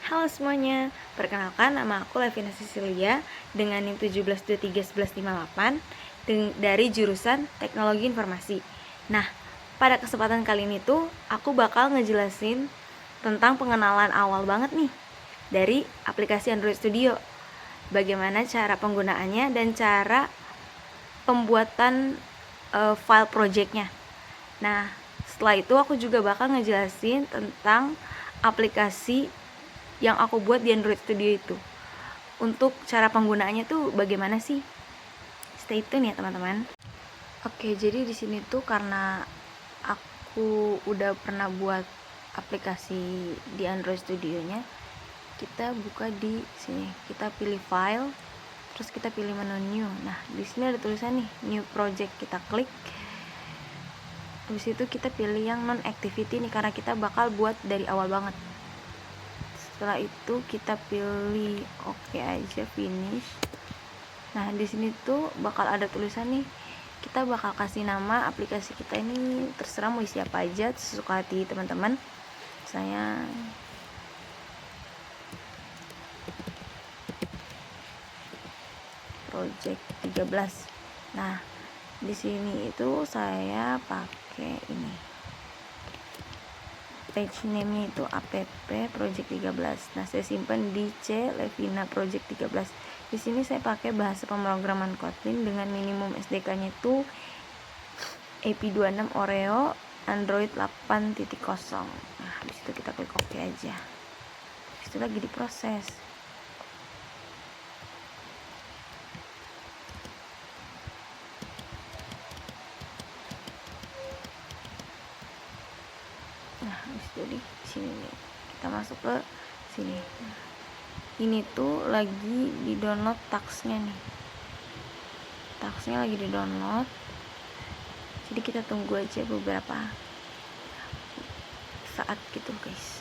Halo semuanya, perkenalkan nama aku Levina Cecilia dengan NIM 17231158 dari jurusan Teknologi Informasi. Nah, pada kesempatan kali ini tuh aku bakal ngejelasin tentang pengenalan awal banget nih dari aplikasi Android Studio. Bagaimana cara penggunaannya dan cara pembuatan file projectnya. Nah, setelah itu aku juga bakal ngejelasin tentang aplikasi yang aku buat di Android Studio itu. Untuk cara penggunaannya tuh bagaimana sih? Stay tune ya teman-teman. Oke, jadi di sini tuh karena aku udah pernah buat aplikasi di Android Studio-nya, kita buka di sini. Kita pilih file, terus kita pilih menu new. Nah, di sini ada tulisan nih, new project. Kita klik. Habis itu kita pilih yang non activity nih karena kita bakal buat dari awal banget. Setelah itu kita pilih oke aja, finish. Nah, di sini tuh bakal ada tulisan nih, kita bakal kasih nama aplikasi kita ini, terserah mau isi apa aja, sesuka hati teman-teman. Saya project 13. Nah, di sini itu saya pakai ini. Page name-nya itu app project 13. Nah, saya simpan di C Levina project 13. Di sini saya pakai bahasa pemrograman Kotlin dengan minimum SDK-nya itu AP26 Oreo Android 8.0. Nah, habis itu kita klik OK aja. Habis itu lagi diproses. Nah, habis itu di sini nih. Kita masuk ke sini. Nah, ini tuh lagi di download tagsnya nih. Tagsnya lagi di download. Jadi kita tunggu aja beberapa saat gitu, guys.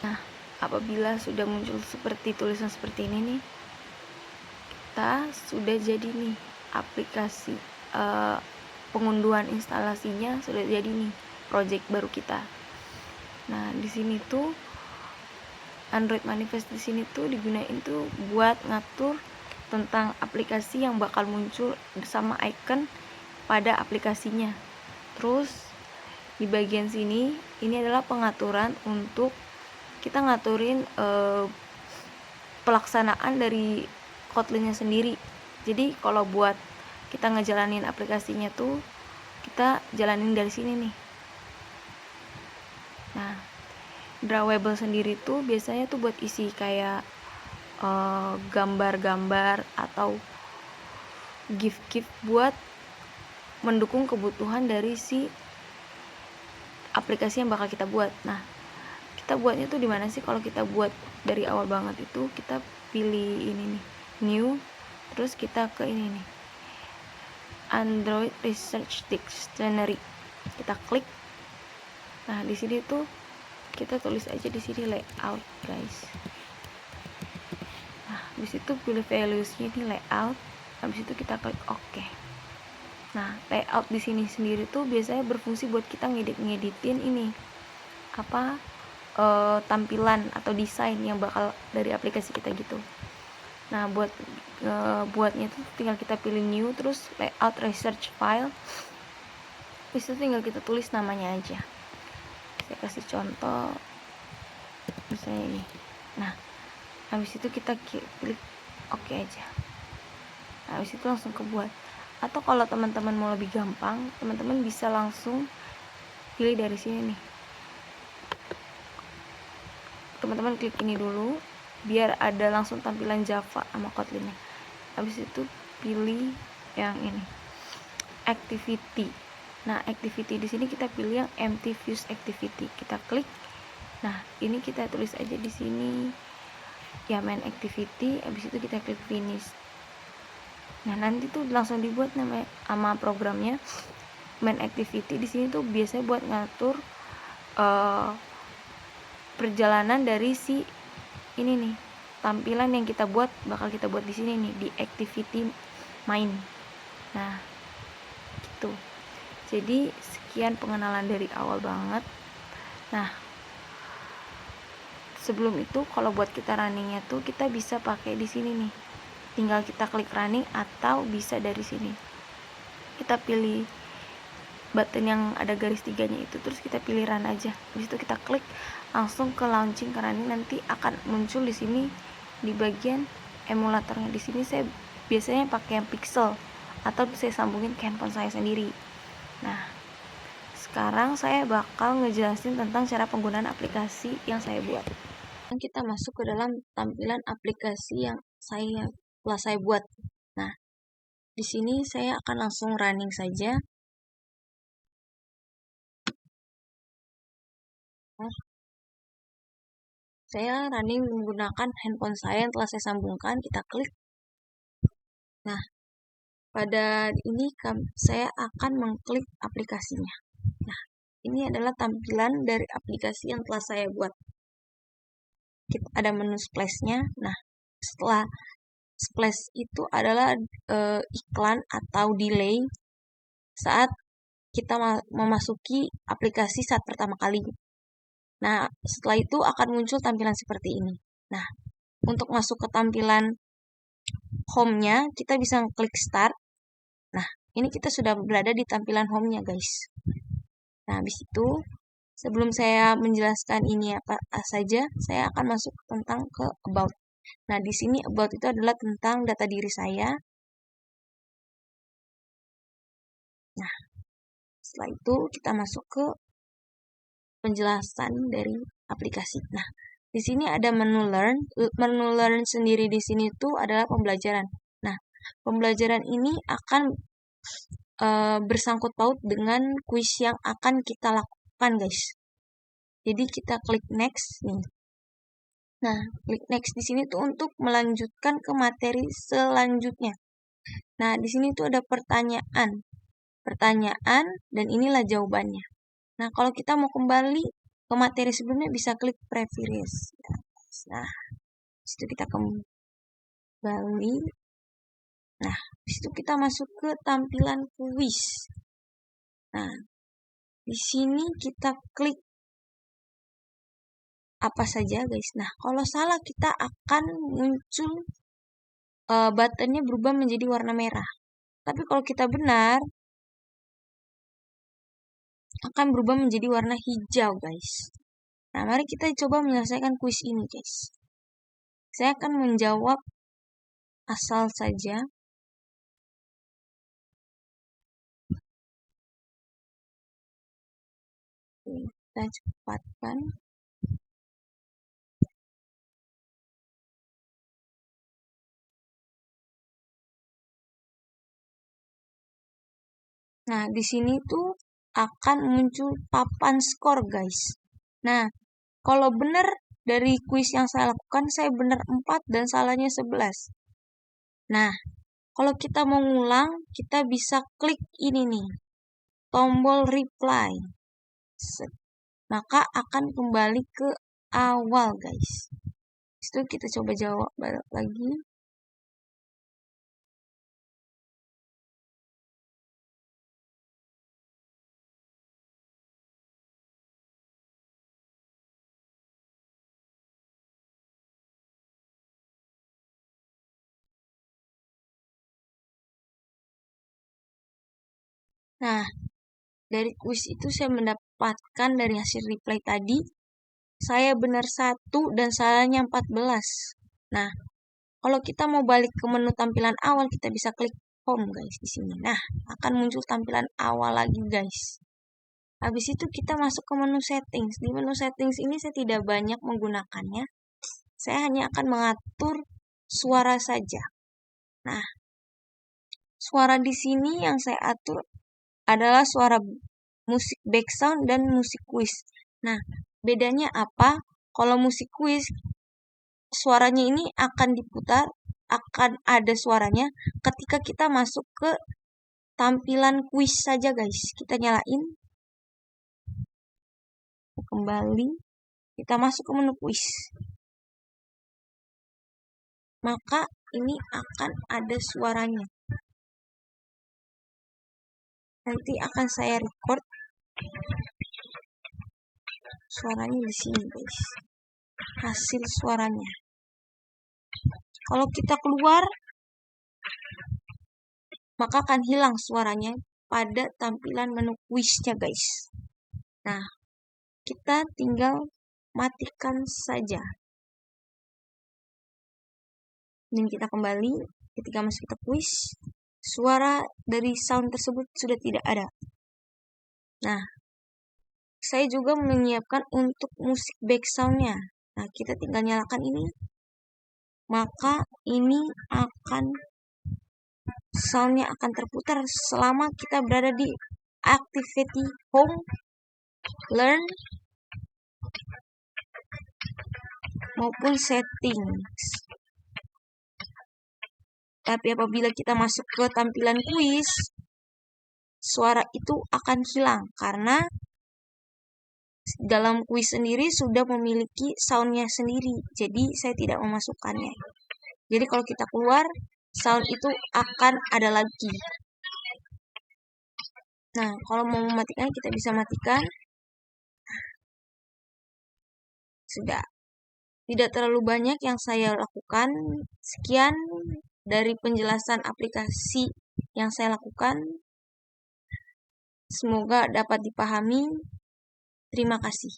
Nah, apabila sudah muncul seperti tulisan seperti ini nih, kita sudah jadi nih aplikasi pengunduhan instalasinya sudah jadi nih project baru kita. Nah, di sini tuh Android Manifest di sini tuh digunain tuh buat ngatur tentang aplikasi yang bakal muncul bersama icon pada aplikasinya. Terus di bagian sini ini adalah pengaturan untuk kita ngaturin pelaksanaan dari Kotlinnya sendiri. Jadi kalau buat kita ngejalanin aplikasinya tuh kita jalanin dari sini nih. Nah, drawable sendiri tuh biasanya tuh buat isi kayak gambar-gambar atau GIF-GIF buat mendukung kebutuhan dari si aplikasi yang bakal kita buat. Nah, kita buatnya tuh di mana sih? Kalau kita buat dari awal banget itu kita pilih ini nih, new, terus kita ke ini nih, Android Research Dictionary. Kita klik. Nah, di sini tuh kita tulis aja di sini layout, guys. Nah, habis itu pilih values-nya ini layout. Habis itu kita klik OK. Nah, layout di sini sendiri tuh biasanya berfungsi buat kita ngeditin ini apa tampilan atau desain yang bakal dari aplikasi kita gitu. Nah, buatnya itu tinggal kita pilih new, terus layout research file. Itu tinggal kita tulis namanya aja. Saya kasih contoh misalnya ini. Nah, habis itu kita klik OK aja. Nah, habis itu langsung kebuat. Atau kalau teman-teman mau lebih gampang, teman-teman bisa langsung pilih dari sini nih. Teman-teman klik ini dulu biar ada langsung tampilan Java sama Kotlinnya. Habis itu pilih yang ini, activity. Nah, activity di sini kita pilih yang empty views activity. Kita klik. Nah, ini kita tulis aja di sini ya main activity. Habis itu kita klik finish. Nah, nanti tuh langsung dibuat nama programnya main activity. Di sini tuh biasanya buat ngatur perjalanan dari si ini nih, tampilan yang kita buat bakal kita buat di sini nih di activity main. Nah, gitu. Jadi sekian pengenalan dari awal banget. Nah, sebelum itu kalau buat kita runningnya tuh kita bisa pakai di sini nih, tinggal kita klik running atau bisa dari sini kita pilih button yang ada garis tiganya itu, terus kita pilih run aja. Habis itu kita klik langsung ke launching ke running, nanti akan muncul di sini di bagian emulatornya. Di sini saya biasanya pakai yang pixel atau saya sambungin ke handphone saya sendiri. Nah, sekarang saya bakal ngejelasin tentang cara penggunaan aplikasi yang saya buat. Kita masuk ke dalam tampilan aplikasi yang telah saya buat. Nah, di sini saya akan langsung running saja. Saya running menggunakan handphone saya yang telah saya sambungkan. Kita klik. Nah, pada ini saya akan mengklik aplikasinya. Nah, ini adalah tampilan dari aplikasi yang telah saya buat. Ada menu splash-nya. Nah, setelah splash itu adalah iklan atau delay saat kita memasuki aplikasi saat pertama kali. Nah, setelah itu akan muncul tampilan seperti ini. Nah, untuk masuk ke tampilan home-nya, kita bisa klik start. Nah, ini kita sudah berada di tampilan home-nya, guys. Nah, habis itu, sebelum saya menjelaskan ini apa saja, saya akan masuk tentang ke about. Nah, di sini about itu adalah tentang data diri saya. Nah, setelah itu kita masuk ke penjelasan dari aplikasi. Nah, di sini ada menu learn. Menu learn sendiri di sini tuh adalah pembelajaran. Nah, pembelajaran ini akan bersangkut paut dengan kuis yang akan kita lakukan, guys. Jadi kita klik next nih. Nah, klik next di sini tuh untuk melanjutkan ke materi selanjutnya. Nah, di sini tuh ada pertanyaan. Pertanyaan dan inilah jawabannya. Nah, kalau kita mau kembali ke materi sebelumnya bisa klik previous. Nah, situ kita kembali. Nah, situ kita masuk ke tampilan kuis. Nah, di sini kita klik apa saja, guys. Nah, kalau salah kita akan muncul buttonnya berubah menjadi warna merah. Tapi kalau kita benar akan berubah menjadi warna hijau, guys. Nah, mari kita coba menyelesaikan kuis ini, guys. Saya akan menjawab asal saja. Kita cepatkan. Nah, di sini tuh akan muncul papan skor, guys. Nah, kalau benar dari kuis yang saya lakukan, saya benar 4 dan salahnya 11. Nah, kalau kita mau ngulang, kita bisa klik ini nih, tombol reply. Maka akan kembali ke awal, guys. Itu kita coba jawab balik lagi. Nah, dari kuis itu saya mendapatkan dari hasil replay tadi, saya benar 1 dan salahnya 14. Nah, kalau kita mau balik ke menu tampilan awal, kita bisa klik home, guys, di sini. Nah, akan muncul tampilan awal lagi, guys. Habis itu kita masuk ke menu settings. Di menu settings ini saya tidak banyak menggunakannya. Saya hanya akan mengatur suara saja. Nah, suara di sini yang saya atur adalah suara musik background dan musik kuis. Nah, bedanya apa? Kalau musik kuis, suaranya ini akan diputar, akan ada suaranya ketika kita masuk ke tampilan kuis saja, guys. Kita nyalain, kembali, kita masuk ke menu kuis. Maka ini akan ada suaranya. Nanti akan saya record suaranya di sini, guys. hasil suaranya. Kalau kita keluar, maka akan hilang suaranya pada tampilan menu kuisnya, guys. Nah, kita tinggal matikan saja. Dan kita kembali, ketika masuk ke kuis, suara dari sound tersebut sudah tidak ada. Nah, saya juga menyiapkan untuk musik background-nya. Nah, kita tinggal nyalakan ini. Maka ini sound-nya akan terputar selama kita berada di activity home, learn, maupun settings. Tapi apabila kita masuk ke tampilan kuis, suara itu akan hilang karena dalam kuis sendiri sudah memiliki soundnya sendiri. Jadi saya tidak memasukkannya. Jadi kalau kita keluar, sound itu akan ada lagi. Nah, kalau mau mematikan, kita bisa matikan. Sudah. Tidak terlalu banyak yang saya lakukan. Sekian dari penjelasan aplikasi yang saya lakukan. Semoga dapat dipahami. Terima kasih.